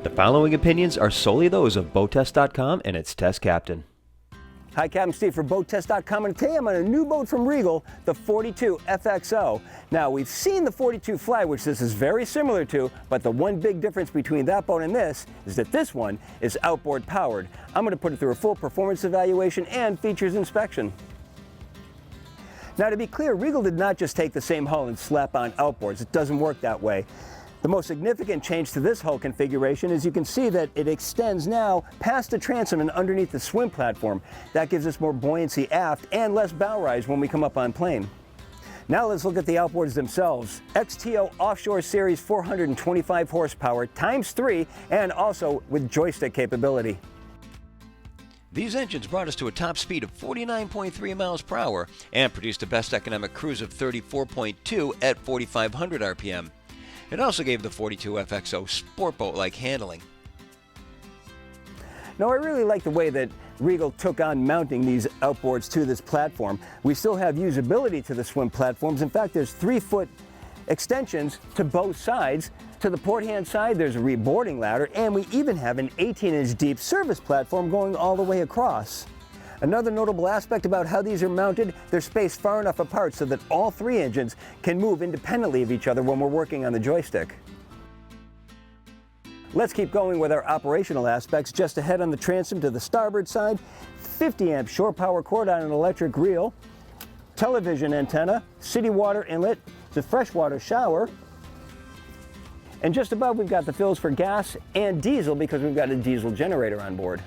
The following opinions are solely those of BoatTEST.com and its test captain. Hi, Captain Steve for BoatTEST.com, and today I'm on a new boat from Regal, the 42 FXO. Now, we've seen the 42 fly, which this is very similar to, but the one big difference between that boat and this is that this one is outboard powered. I'm going to put it through a full performance evaluation and features inspection. Now, to be clear, Regal did not just take the same hull and slap on outboards. It doesn't work that way. The most significant change to this hull configuration is you can see that it extends now past the transom and underneath the swim platform. That gives us more buoyancy aft and less bow rise when we come up on plane. Now let's look at the outboards themselves. XTO Offshore Series 425 horsepower ×3 and also with joystick capability. These engines brought us to a top speed of 49.3 miles per hour and produced a best economic cruise of 34.2 at 4,500 RPM. It also gave the 42 FXO sport boat-like handling. Now, I really like the way that Regal took on mounting these outboards to this platform. We still have usability to the swim platforms. In fact, there's 3-foot extensions to both sides. To the port hand side, there's a reboarding ladder, and we even have an 18-inch deep service platform going all the way across. Another notable aspect about how these are mounted, they're spaced far enough apart so that all 3 engines can move independently of each other when we're working on the joystick. Let's keep going with our operational aspects. Just ahead on the transom to the starboard side, 50 amp shore power cord on an electric reel, television antenna, city water inlet, the freshwater shower, and just above we've got the fills for gas and diesel because we've got a diesel generator on board.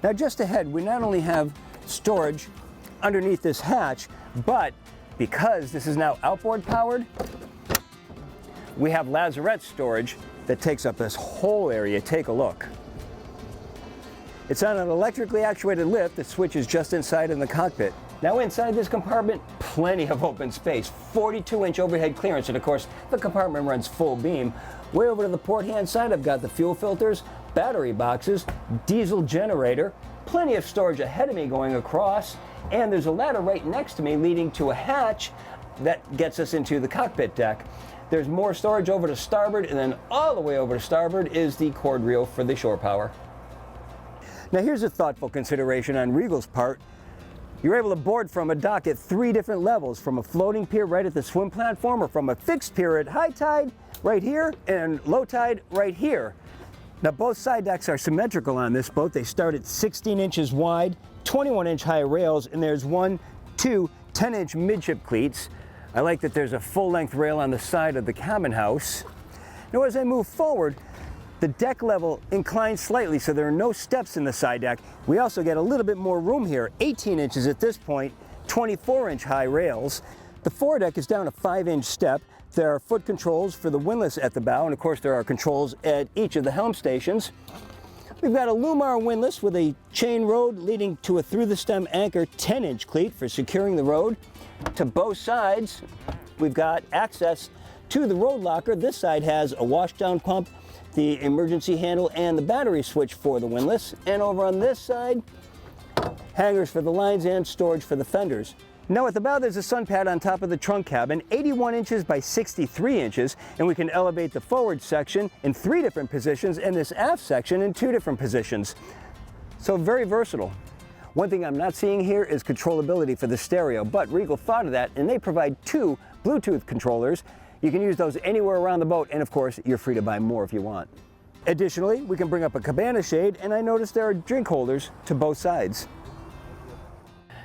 Now just ahead, we not only have storage underneath this hatch, but because this is now outboard powered, we have lazarette storage that takes up this whole area. Take a look. It's on an electrically actuated lift that switches just inside in the cockpit. Now inside this compartment, plenty of open space, 42-inch overhead clearance, and of course the compartment runs full beam. Way over to the port hand side, I've got the fuel filters, battery boxes, diesel generator, plenty of storage ahead of me going across, and there's a ladder right next to me leading to a hatch that gets us into the cockpit deck. There's more storage over to starboard, and then all the way over to starboard is the cord reel for the shore power. Now here's a thoughtful consideration on Regal's part. You're able to board from a dock at 3 different levels, from a floating pier right at the swim platform or from a fixed pier at high tide right here and low tide right here. Now both side decks are symmetrical on this boat. They start at 16 inches wide, 21-inch high rails, and there's 1, 2, 10-inch midship cleats. I like that there's a full-length rail on the side of the cabin house. Now as I move forward, the deck level inclines slightly, so there are no steps in the side deck. We also get a little bit more room here, 18 inches at this point, 24-inch high rails. The foredeck is down a 5-inch step. There are foot controls for the windlass at the bow, and of course there are controls at each of the helm stations. We've got a Lumar windlass with a chain rode leading to a through-the-stem anchor 10-inch cleat for securing the rode. To both sides, we've got access to the rode locker. This side has a washdown pump, the emergency handle, and the battery switch for the windlass. And over on this side, hangers for the lines and storage for the fenders. Now at the bow there's a sun pad on top of the trunk cabin, 81 inches by 63 inches, and we can elevate the forward section in 3 different positions and this aft section in 2 different positions. So very versatile. One thing I'm not seeing here is controllability for the stereo, but Regal thought of that and they provide 2 Bluetooth controllers. You can use those anywhere around the boat, and of course you're free to buy more if you want. Additionally, we can bring up a cabana shade, and I noticed there are drink holders to both sides.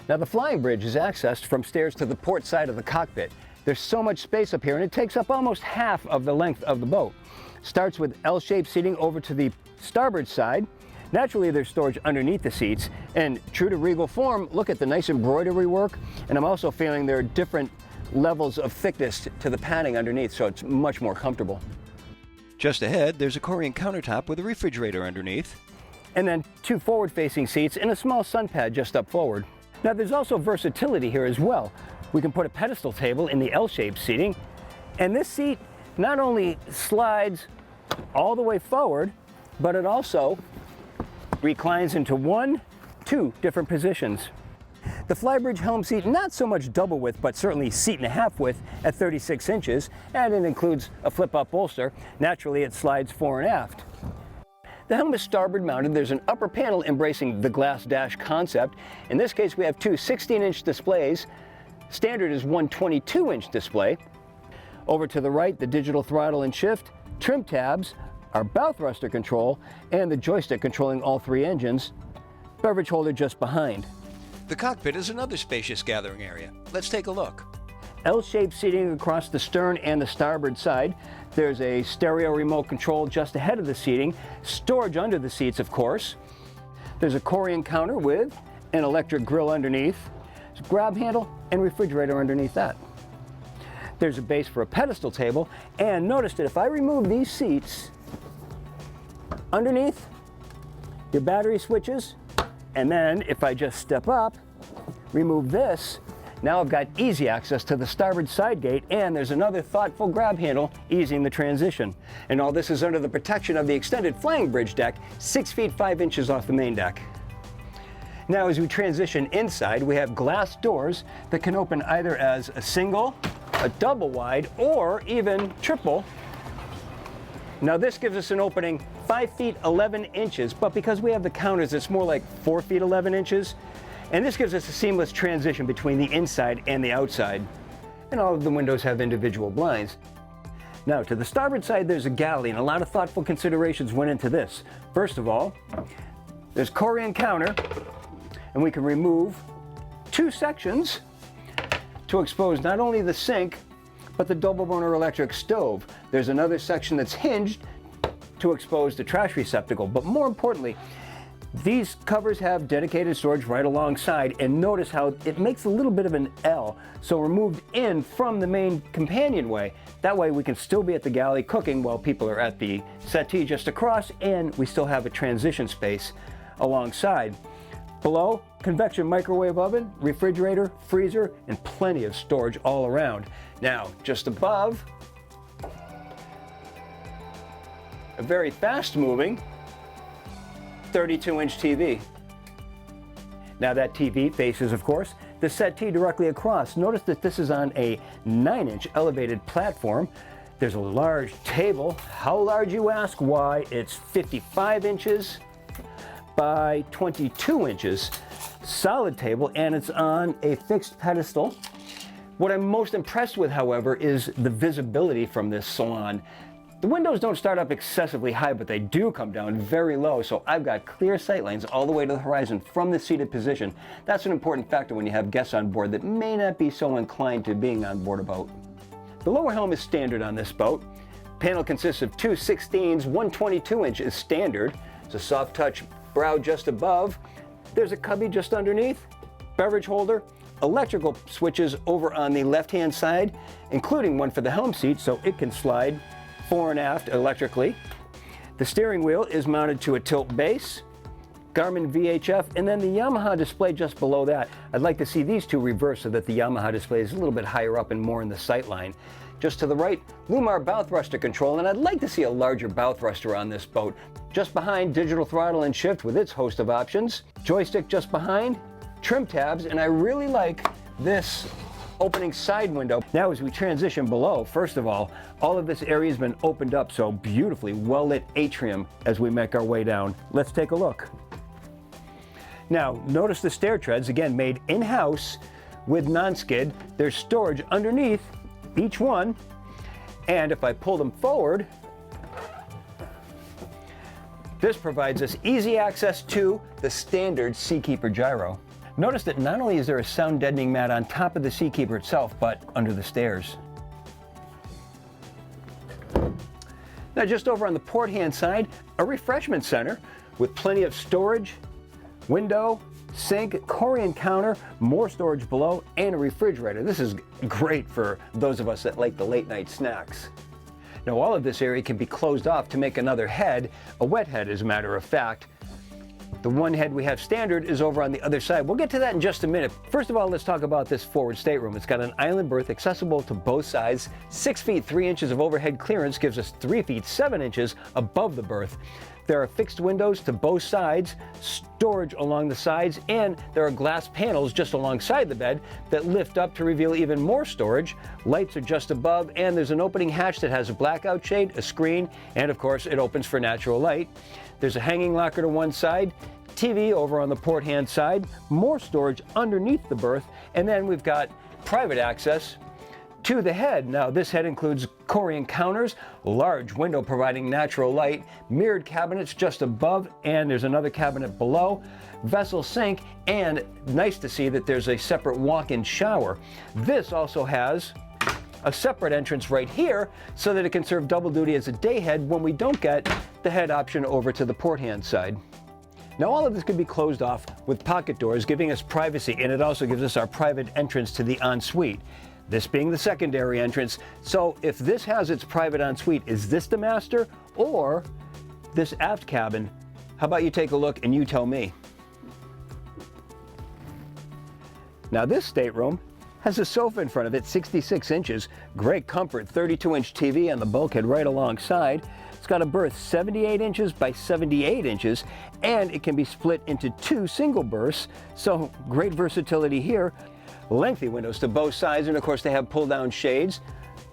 Now the flying bridge is accessed from stairs to the port side of the cockpit. There's so much space up here and it takes up almost half of the length of the boat. Starts with L-shaped seating over to the starboard side. Naturally there's storage underneath the seats, and true to Regal form, look at the nice embroidery work, and I'm also feeling there are different levels of thickness to the padding underneath, so it's much more comfortable. Just ahead, there's a Corian countertop with a refrigerator underneath. And then 2 forward-facing seats and a small sun pad just up forward. Now there's also versatility here as well. We can put a pedestal table in the L-shaped seating, and this seat not only slides all the way forward, but it also reclines into 1, 2 different positions. The Flybridge helm seat, not so much double width, but certainly seat and a half width at 36 inches, and it includes a flip-up bolster. Naturally, it slides fore and aft. The helm is starboard mounted. There's an upper panel embracing the glass dash concept. In this case, we have two 16-inch displays. Standard is one 22-inch display. Over to the right, the digital throttle and shift, trim tabs, our bow thruster control, and the joystick controlling all three engines. Beverage holder just behind. The cockpit is another spacious gathering area. Let's take a look. L-shaped seating across the stern and the starboard side. There's a stereo remote control just ahead of the seating. Storage under the seats, of course. There's a Corian counter with an electric grill underneath. There's a grab handle and refrigerator underneath that. There's a base for a pedestal table. And notice that if I remove these seats, underneath, your battery switches. And then if I just step up, remove this, now I've got easy access to the starboard side gate, and there's another thoughtful grab handle easing the transition. And all this is under the protection of the extended flying bridge deck, 6 feet 5 inches off the main deck. Now as we transition inside, we have glass doors that can open either as a single, a double wide, or even triple. Now this gives us an opening 5 feet 11 inches, but because we have the counters, it's more like 4 feet 11 inches. And this gives us a seamless transition between the inside and the outside. And all of the windows have individual blinds. Now to the starboard side, there's a galley, and a lot of thoughtful considerations went into this. First of all, there's Corian counter, and we can remove two sections to expose not only the sink, but the double burner electric stove. There's another section that's hinged to expose the trash receptacle, but more importantly, these covers have dedicated storage right alongside, and notice how it makes a little bit of an L, so we're moved in from the main companionway. That way we can still be at the galley cooking while people are at the settee just across, and we still have a transition space alongside. Below, convection microwave oven, refrigerator, freezer, and plenty of storage all around. Now, just above, a very fast-moving 32-inch TV. Now that TV faces, of course, the settee directly across. Notice that this is on a 9-inch elevated platform. There's a large table. How large, you ask? Why, it's 55 inches by 22 inches. Solid table, and it's on a fixed pedestal. What I'm most impressed with, however, is the visibility from this salon. The windows don't start up excessively high, but they do come down very low, so I've got clear sight lines all the way to the horizon from the seated position. That's an important factor when you have guests on board that may not be so inclined to being on board a boat. The lower helm is standard on this boat. Panel consists of two 16s, one 22-inch is standard. It's a soft touch brow just above. There's a cubby just underneath, beverage holder, electrical switches over on the left-hand side, including one for the helm seat, so it can slide fore and aft electrically. The steering wheel is mounted to a tilt base, Garmin VHF, and then the Yamaha display just below that. I'd like to see these two reversed so that the Yamaha display is a little bit higher up and more in the sight line. Just to the right, Lumar bow thruster control, and I'd like to see a larger bow thruster on this boat. Just behind, digital throttle and shift with its host of options. Joystick just behind, trim tabs, and I really like this opening side window. Now as we transition below, first of all of this area has been opened up, so beautifully well-lit atrium as we make our way down. Let's take a look. Now notice the stair treads, again made in-house with non-skid. There's storage underneath each one, and if I pull them forward, this provides us easy access to the standard Seakeeper gyro. Notice that not only is there a sound deadening mat on top of the Seakeeper itself, but under the stairs. Now just over on the port hand side, a refreshment center with plenty of storage, window, sink, Corian counter, more storage below, and a refrigerator. This is great for those of us that like the late night snacks. Now all of this area can be closed off to make another head, a wet head as a matter of fact. The one head we have standard is over on the other side. We'll get to that in just a minute. First of all, let's talk about this forward stateroom. It's got an island berth accessible to both sides. 6 feet 3 inches of overhead clearance gives us 3 feet 7 inches above the berth. There are fixed windows to both sides, storage along the sides, and there are glass panels just alongside the bed that lift up to reveal even more storage. Lights are just above, and there's an opening hatch that has a blackout shade, a screen, and of course it opens for natural light. There's a hanging locker to one side, TV over on the port hand side, more storage underneath the berth, and then we've got private access to the head. Now this head includes Corian counters, large window providing natural light, mirrored cabinets just above, and there's another cabinet below, vessel sink, and nice to see that there's a separate walk-in shower. This also has a separate entrance right here so that it can serve double duty as a day head when we don't get the head option over to the port hand side. Now all of this can be closed off with pocket doors, giving us privacy, and it also gives us our private entrance to the ensuite. This being the secondary entrance. So if this has its private ensuite, is this the master or this aft cabin? How about you take a look and you tell me. Now this stateroom has a sofa in front of it, 66 inches, great comfort, 32-inch TV on the bulkhead right alongside. It's got a berth 78 inches by 78 inches, and it can be split into 2 single berths, so great versatility here. Lengthy windows to both sides, and of course they have pull-down shades.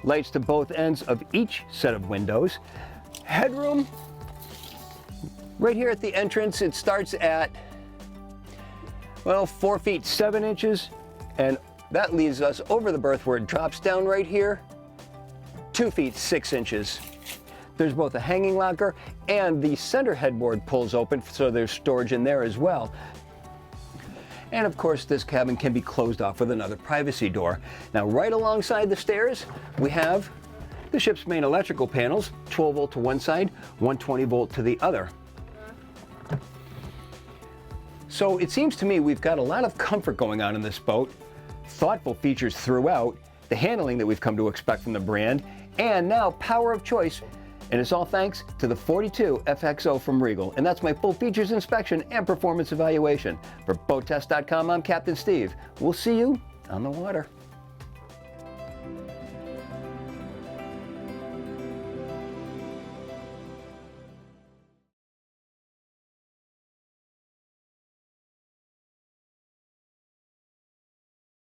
Lights to both ends of each set of windows. Headroom, right here at the entrance, it starts at, well, 4 feet 7 inches, and that leaves us over the berth where it drops down right here, 2 feet 6 inches. There's both a hanging locker and the center headboard pulls open, so there's storage in there as well. And of course, this cabin can be closed off with another privacy door. Now, right alongside the stairs, we have the ship's main electrical panels, 12 volt to one side, 120 volt to the other. So it seems to me we've got a lot of comfort going on in this boat, thoughtful features throughout, the handling that we've come to expect from the brand, and now power of choice. And it's all thanks to the 42 FXO from Regal. And that's my full features inspection and performance evaluation. For BoatTEST.com, I'm Captain Steve. We'll see you on the water.